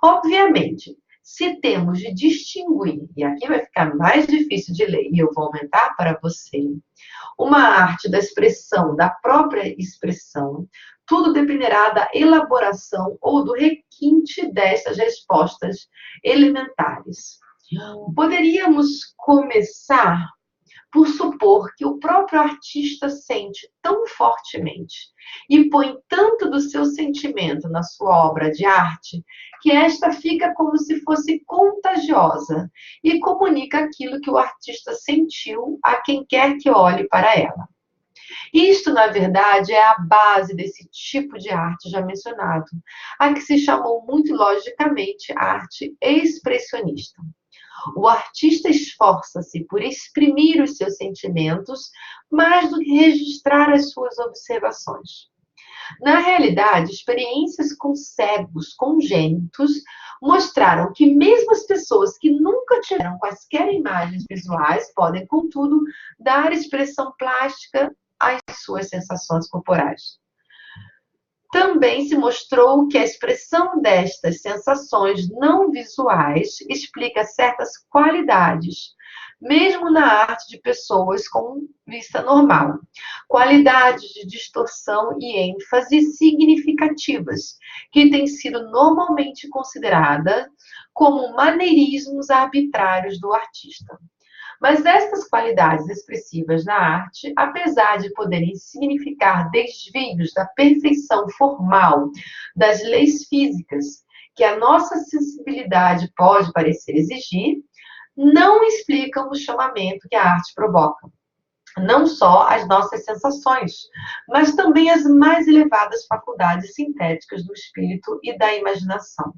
Obviamente, se temos de distinguir, e aqui vai ficar mais difícil de ler, e eu vou aumentar para você, uma arte da expressão, da própria expressão, tudo dependerá da elaboração ou do requinte destas respostas elementares. Poderíamos começar por supor que o próprio artista sente tão fortemente e põe tanto do seu sentimento na sua obra de arte, que esta fica como se fosse contagiosa e comunica aquilo que o artista sentiu a quem quer que olhe para ela. Isto, na verdade, é a base desse tipo de arte já mencionado, a que se chamou muito logicamente arte expressionista. O artista esforça-se por exprimir os seus sentimentos mais do que registrar as suas observações. Na realidade, experiências com cegos congênitos mostraram que mesmo as pessoas que nunca tiveram quaisquer imagens visuais podem, contudo, dar expressão plástica às suas sensações corporais. Também se mostrou que a expressão destas sensações não visuais explica certas qualidades, mesmo na arte de pessoas com vista normal. Qualidades de distorção e ênfase significativas, que têm sido normalmente consideradas como maneirismos arbitrários do artista. Mas estas qualidades expressivas na arte, apesar de poderem significar desvios da perfeição formal das leis físicas que a nossa sensibilidade pode parecer exigir, não explicam o chamamento que a arte provoca. Não só as nossas sensações, mas também as mais elevadas faculdades sintéticas do espírito e da imaginação.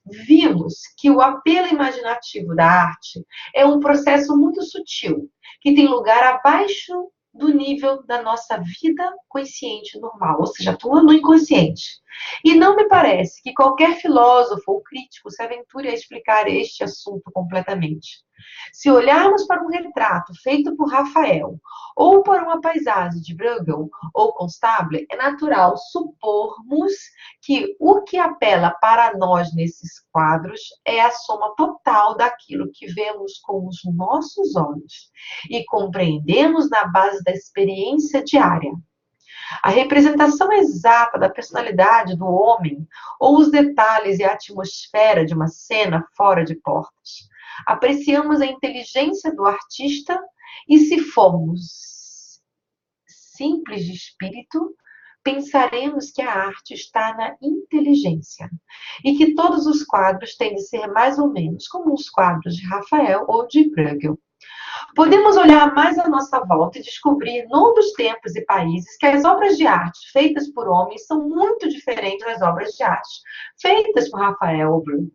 vimos que o apelo imaginativo da arte é um processo muito sutil, que tem lugar abaixo do nível da nossa vida consciente normal, ou seja, atua no inconsciente. E não me parece que qualquer filósofo ou crítico se aventure a explicar este assunto completamente. Se olharmos para um retrato feito por Rafael ou para uma paisagem de Bruegel ou Constable, é natural supormos que o que apela para nós nesses quadros é a soma total daquilo que vemos com os nossos olhos e compreendemos na base da experiência diária. A representação exata da personalidade do homem ou os detalhes e a atmosfera de uma cena fora de portas. Apreciamos a inteligência do artista e, se formos simples de espírito, pensaremos que a arte está na inteligência e que todos os quadros têm de ser mais ou menos como os quadros de Rafael ou de Bruegel. Podemos olhar mais à nossa volta e descobrir, novos tempos e países, que as obras de arte feitas por homens são muito diferentes das obras de arte feitas por Rafael ou Bruegel.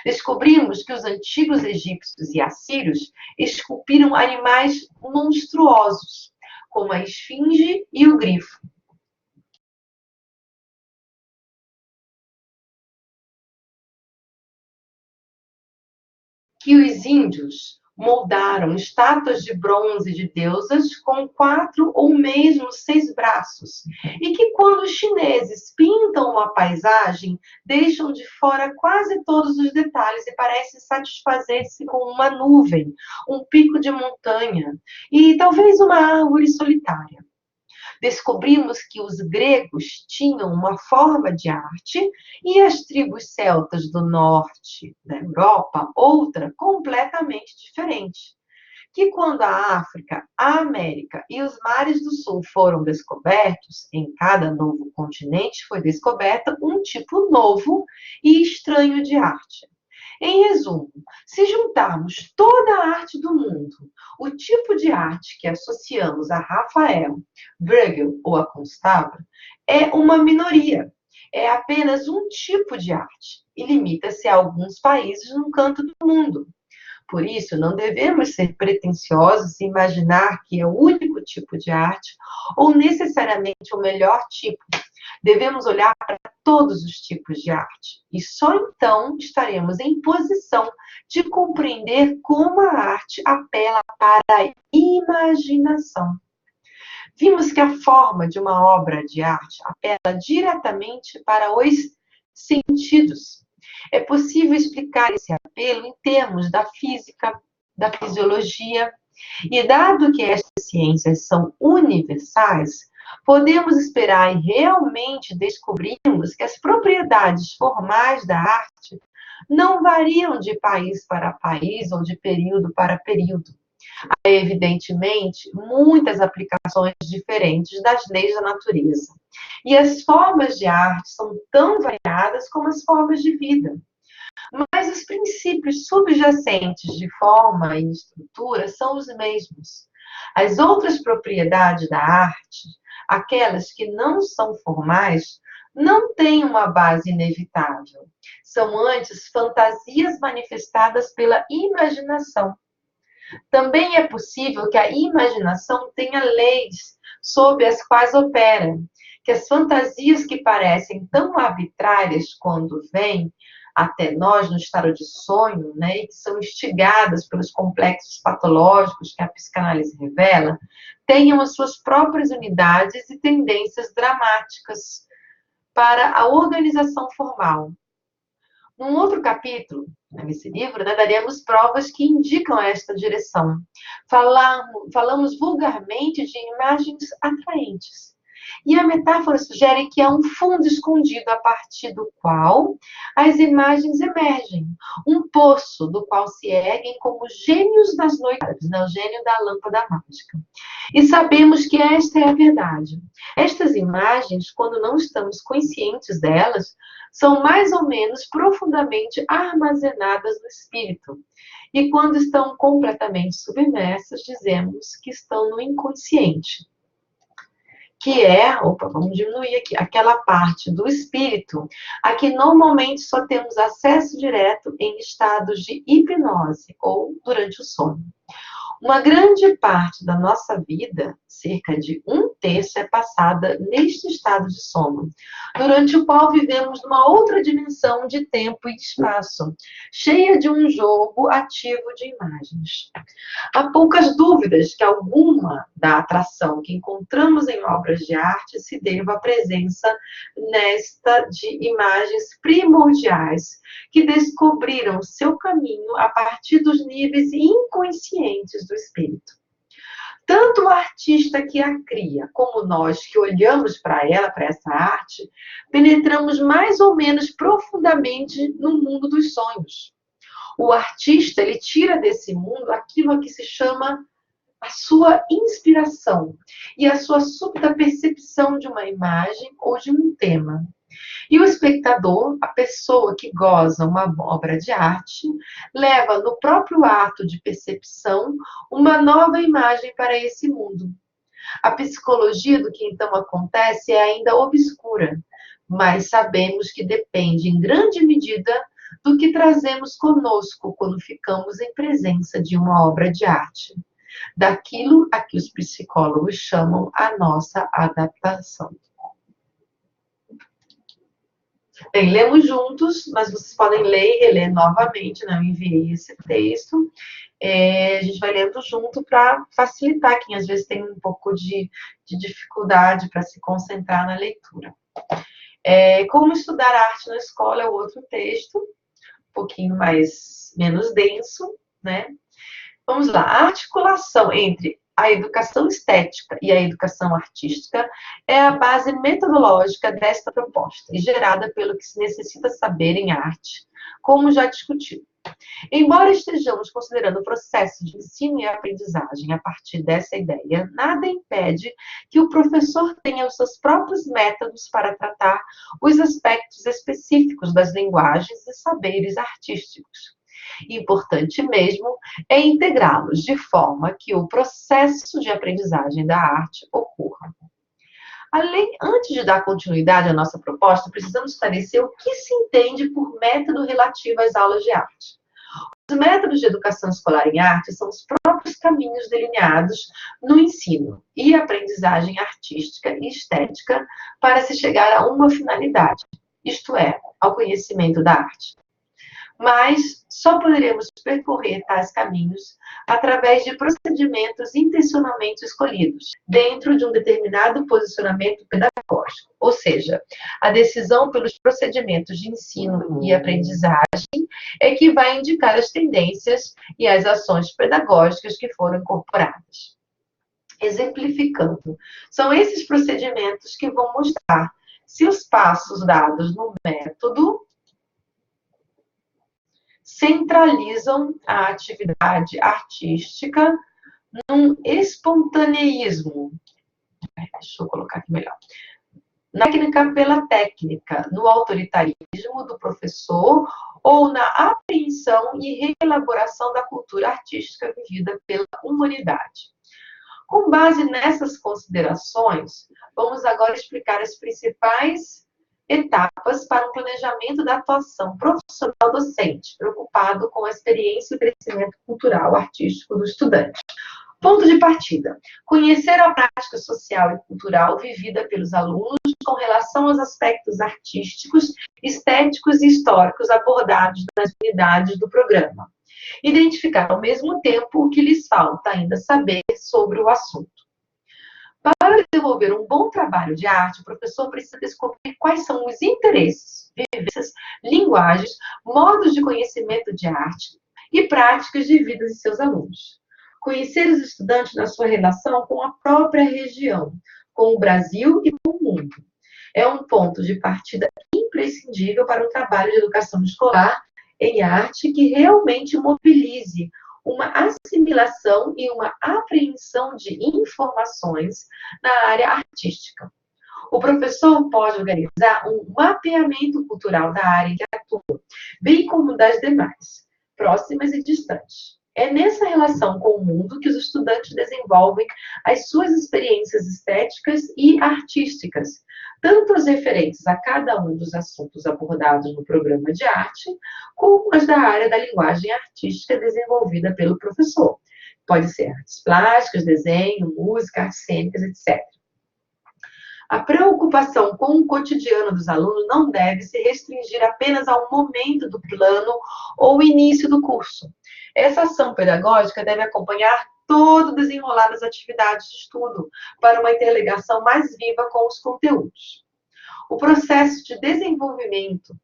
Descobrimos que os antigos egípcios e assírios esculpiram animais monstruosos, como a esfinge e o grifo. Que os índios moldaram estátuas de bronze de deusas com 4 ou mesmo 6 braços, e que quando os chineses pintam uma paisagem, deixam de fora quase todos os detalhes e parecem satisfazer-se com uma nuvem, um pico de montanha e talvez uma árvore solitária. Descobrimos que os gregos tinham uma forma de arte e as tribos celtas do norte da Europa outra completamente diferente. Que quando a África, a América e os mares do sul foram descobertos, em cada novo continente foi descoberta um tipo novo e estranho de arte. Em resumo, se juntarmos toda a arte do mundo, o tipo de arte que associamos a Rafael, Bruegel ou a Constable é uma minoria. É apenas um tipo de arte e limita-se a alguns países num canto do mundo. Por isso, não devemos ser pretensiosos e imaginar que é o único tipo de arte ou necessariamente o melhor tipo. Devemos olhar para todos os tipos de arte e só então estaremos em posição de compreender como a arte apela para a imaginação. Vimos que a forma de uma obra de arte apela diretamente para os sentidos. É possível explicar esse apelo em termos da física, da fisiologia, e dado que estas ciências são universais, podemos esperar e realmente descobrimos que as propriedades formais da arte não variam de país para país ou de período para período. Há, evidentemente, muitas aplicações diferentes das leis da natureza. E as formas de arte são tão variadas como as formas de vida. Mas os princípios subjacentes de forma e estrutura são os mesmos. As outras propriedades da arte, aquelas que não são formais, não têm uma base inevitável. São antes fantasias manifestadas pela imaginação. Também é possível que a imaginação tenha leis sob as quais opera, que as fantasias que parecem tão arbitrárias quando vêm até nós no estado de sonho, né, e que são instigadas pelos complexos patológicos que a psicanálise revela, tenham as suas próprias unidades e tendências dramáticas para a organização formal. Num outro capítulo, nesse livro, né, daremos provas que indicam esta direção. Falamos vulgarmente de imagens atraentes. E a metáfora sugere que há um fundo escondido a partir do qual as imagens emergem. Um poço do qual se erguem como gênios das noites, né? O gênio da lâmpada mágica. E sabemos que esta é a verdade. Estas imagens, quando não estamos conscientes delas, são mais ou menos profundamente armazenadas no espírito. E quando estão completamente submersas, dizemos que estão no inconsciente. que é, opa, vamos diminuir aqui, aquela parte do espírito a que normalmente só temos acesso direto em estados de hipnose ou durante o sono. Uma grande parte da nossa vida, cerca de um terço, é passada neste estado de sono, durante o qual vivemos numa outra dimensão de tempo e espaço, cheia de um jogo ativo de imagens. Há poucas dúvidas que alguma da atração que encontramos em obras de arte se deva à presença nesta de imagens primordiais que descobriram seu caminho a partir dos níveis inconscientes do espírito. Tanto o artista que a cria, como nós que olhamos para ela, para essa arte, penetramos mais ou menos profundamente no mundo dos sonhos. O artista, ele tira desse mundo aquilo a que se chama a sua inspiração e a sua súbita percepção de uma imagem ou de um tema. E o espectador, a pessoa que goza uma obra de arte, leva no próprio ato de percepção uma nova imagem para esse mundo. A psicologia do que então acontece é ainda obscura, mas sabemos que depende em grande medida do que trazemos conosco quando ficamos em presença de uma obra de arte, daquilo a que os psicólogos chamam a nossa adaptação. Bem, lemos juntos, mas vocês podem ler e reler novamente, né? Eu enviei esse texto. A gente vai lendo junto para facilitar quem às vezes tem um pouco de dificuldade para se concentrar na leitura. Como estudar arte na escola é o outro texto, um pouquinho menos denso, né? Vamos lá. A articulação entre a educação estética e a educação artística é a base metodológica desta proposta, e gerada pelo que se necessita saber em arte, como já discutiu. Embora estejamos considerando o processo de ensino e aprendizagem a partir dessa ideia, nada impede que o professor tenha os seus próprios métodos para tratar os aspectos específicos das linguagens e saberes artísticos. Importante mesmo é integrá-los de forma que o processo de aprendizagem da arte ocorra. Antes de dar continuidade à nossa proposta, precisamos esclarecer o que se entende por método relativo às aulas de arte. Os métodos de educação escolar em arte são os próprios caminhos delineados no ensino e aprendizagem artística e estética para se chegar a uma finalidade, isto é, ao conhecimento da arte. Mas só poderemos percorrer tais caminhos através de procedimentos intencionalmente escolhidos, dentro de um determinado posicionamento pedagógico. Ou seja, a decisão pelos procedimentos de ensino e aprendizagem é que vai indicar as tendências e as ações pedagógicas que foram incorporadas. Exemplificando, são esses procedimentos que vão mostrar se os passos dados no método centralizam a atividade artística num espontaneísmo. Deixa eu colocar aqui melhor. Na técnica pela técnica, no autoritarismo do professor ou na apreensão e reelaboração da cultura artística vivida pela humanidade. Com base nessas considerações, vamos agora explicar as principais etapas para o planejamento da atuação profissional docente, preocupado com a experiência e o crescimento cultural artístico do estudante. Ponto de partida: conhecer a prática social e cultural vivida pelos alunos com relação aos aspectos artísticos, estéticos e históricos abordados nas unidades do programa. Identificar ao mesmo tempo o que lhes falta ainda saber sobre o assunto. Para desenvolver um bom trabalho de arte, o professor precisa descobrir quais são os interesses, vivências, linguagens, modos de conhecimento de arte e práticas de vida de seus alunos. Conhecer os estudantes na sua relação com a própria região, com o Brasil e com o mundo. É um ponto de partida imprescindível para o trabalho de educação escolar em arte que realmente mobilize uma assimilação e uma apreensão de informações na área artística. O professor pode organizar um mapeamento cultural da área em que atua, bem como das demais, próximas e distantes. É nessa relação com o mundo que os estudantes desenvolvem as suas experiências estéticas e artísticas, tanto as referentes a cada um dos assuntos abordados no programa de arte, como as da área da linguagem artística desenvolvida pelo professor. Pode ser artes plásticas, desenho, música, artes cênicas, etc. A preocupação com o cotidiano dos alunos não deve se restringir apenas ao momento do plano ou início do curso. Essa ação pedagógica deve acompanhar todo o desenrolar das atividades de estudo, para uma interligação mais viva com os conteúdos. O processo de desenvolvimento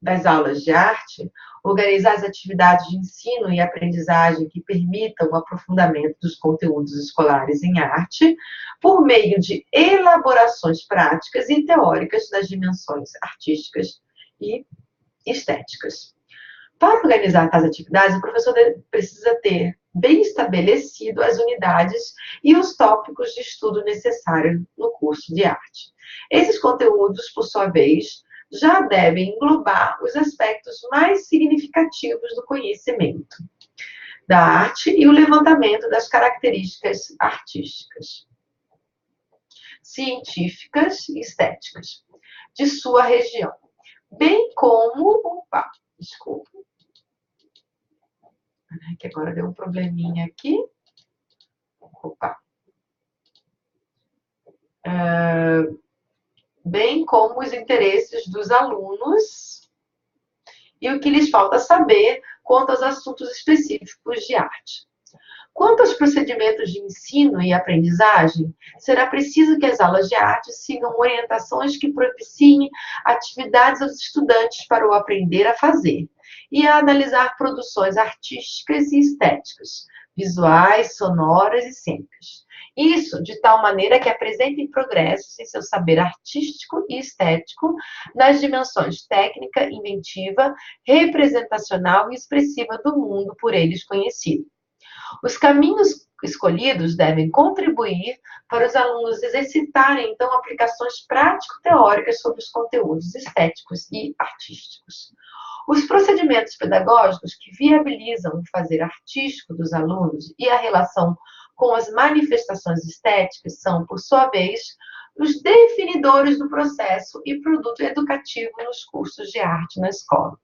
das aulas de arte, organizar as atividades de ensino e aprendizagem que permitam o aprofundamento dos conteúdos escolares em arte, por meio de elaborações práticas e teóricas das dimensões artísticas e estéticas. Para organizar tais atividades, o professor precisa ter bem estabelecido as unidades e os tópicos de estudo necessários no curso de arte. Esses conteúdos, por sua vez, já devem englobar os aspectos mais significativos do conhecimento da arte e o levantamento das características artísticas, científicas e estéticas de sua região, bem como... desculpa, que agora deu um probleminha aqui. Bem como os interesses dos alunos e o que lhes falta saber quanto aos assuntos específicos de arte. Quanto aos procedimentos de ensino e aprendizagem, será preciso que as aulas de arte sigam orientações que propiciem atividades aos estudantes para o aprender a fazer e a analisar produções artísticas e estéticas, visuais, sonoras e cênicas. Isso de tal maneira que apresentem progressos em seu saber artístico e estético nas dimensões técnica, inventiva, representacional e expressiva do mundo por eles conhecido. Os caminhos escolhidos devem contribuir para os alunos exercitarem, então, aplicações prático-teóricas sobre os conteúdos estéticos e artísticos. Os procedimentos pedagógicos que viabilizam o fazer artístico dos alunos e a relação com as manifestações estéticas são, por sua vez, os definidores do processo e produto educativo nos cursos de arte na escola.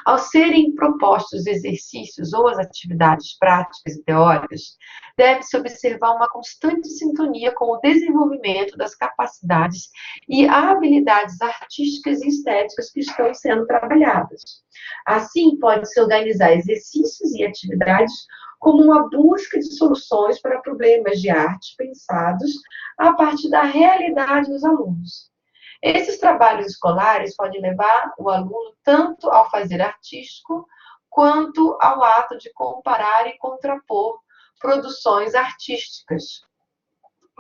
Ao serem propostos exercícios ou as atividades práticas e teóricas, deve-se observar uma constante sintonia com o desenvolvimento das capacidades e habilidades artísticas e estéticas que estão sendo trabalhadas. Assim, pode-se organizar exercícios e atividades como uma busca de soluções para problemas de arte pensados a partir da realidade dos alunos. Esses trabalhos escolares podem levar o aluno tanto ao fazer artístico, quanto ao ato de comparar e contrapor produções artísticas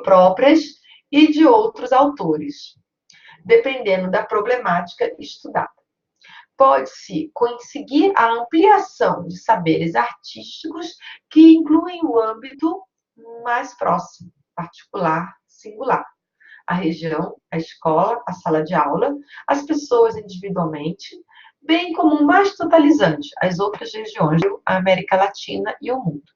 próprias e de outros autores, dependendo da problemática estudada. Pode-se conseguir a ampliação de saberes artísticos que incluem o âmbito mais próximo, particular, singular. A região, a escola, a sala de aula, as pessoas individualmente, bem como o mais totalizante, as outras regiões, a América Latina e o mundo.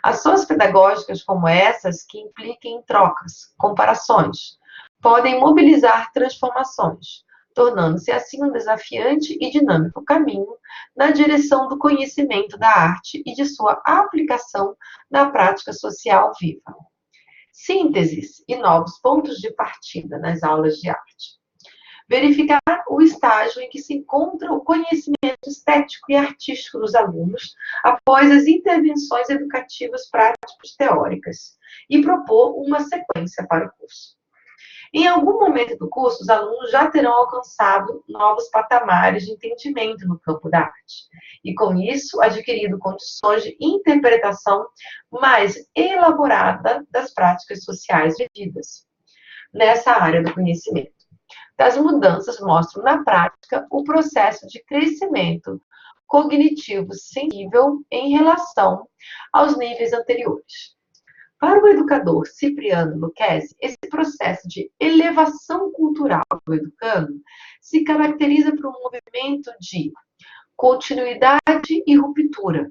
Ações pedagógicas como essas, que impliquem trocas, comparações, podem mobilizar transformações, tornando-se assim um desafiante e dinâmico caminho na direção do conhecimento da arte e de sua aplicação na prática social viva. Sínteses e novos pontos de partida nas aulas de arte. Verificar o estágio em que se encontra o conhecimento estético e artístico dos alunos após as intervenções educativas práticas teóricas e propor uma sequência para o curso. Em algum momento do curso, os alunos já terão alcançado novos patamares de entendimento no campo da arte, e com isso adquirido condições de interpretação mais elaborada das práticas sociais vividas nessa área do conhecimento. As mudanças mostram na prática o processo de crescimento cognitivo sensível em relação aos níveis anteriores. Para o educador Cipriano Lucchesi, esse processo de elevação cultural do educando se caracteriza por um movimento de continuidade e ruptura,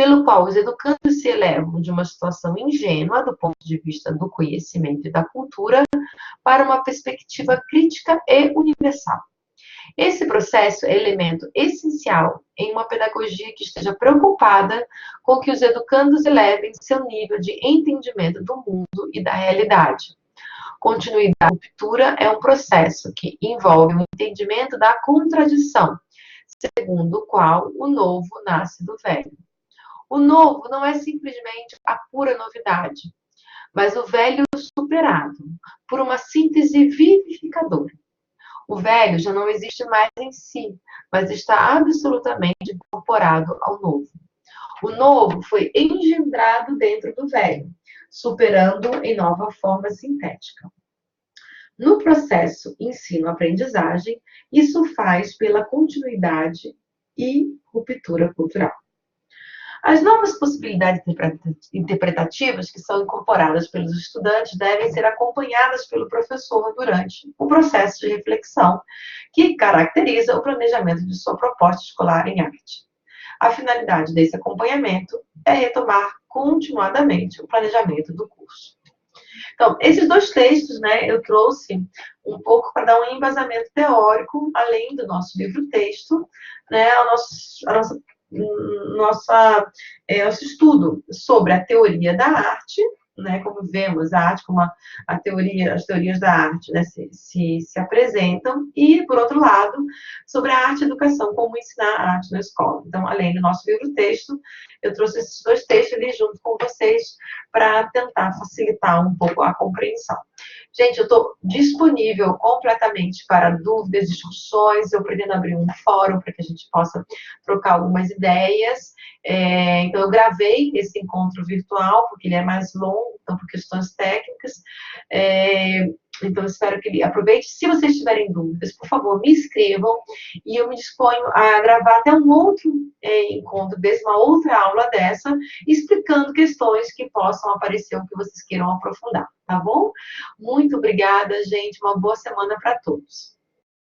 pelo qual os educandos se elevam de uma situação ingênua do ponto de vista do conhecimento e da cultura para uma perspectiva crítica e universal. Esse processo é elemento essencial em uma pedagogia que esteja preocupada com que os educandos elevem seu nível de entendimento do mundo e da realidade. Continuidade da ruptura é um processo que envolve o entendimento da contradição, segundo o qual o novo nasce do velho. O novo não é simplesmente a pura novidade, mas o velho superado por uma síntese vivificadora. O velho já não existe mais em si, mas está absolutamente incorporado ao novo. O novo foi engendrado dentro do velho, superando em nova forma sintética. No processo ensino-aprendizagem, isso faz pela continuidade e ruptura cultural. As novas possibilidades interpretativas que são incorporadas pelos estudantes devem ser acompanhadas pelo professor durante o processo de reflexão que caracteriza o planejamento de sua proposta escolar em arte. A finalidade desse acompanhamento é retomar continuadamente o planejamento do curso. Então, esses dois textos, né, eu trouxe um pouco para dar um embasamento teórico, além do nosso livro-texto, né, nosso estudo sobre a teoria da arte, né, como vemos a arte como as teorias da arte, né, se apresentam, e, por outro lado, sobre a arte e educação, como ensinar a arte na escola. Então, além do nosso livro-texto, eu trouxe esses dois textos ali junto com vocês para tentar facilitar um pouco a compreensão. Gente, eu estou disponível completamente para dúvidas, discussões, eu pretendo abrir um fórum para que a gente possa trocar algumas ideias. Então, eu gravei esse encontro virtual, porque ele é mais longo, então, por questões técnicas. Então, espero que ele aproveite. Se vocês tiverem dúvidas, por favor, me escrevam e eu me disponho a gravar até um outro encontro desse, uma outra aula dessa, explicando questões que possam aparecer ou que vocês queiram aprofundar, tá bom? Muito obrigada, gente. Uma boa semana para todos.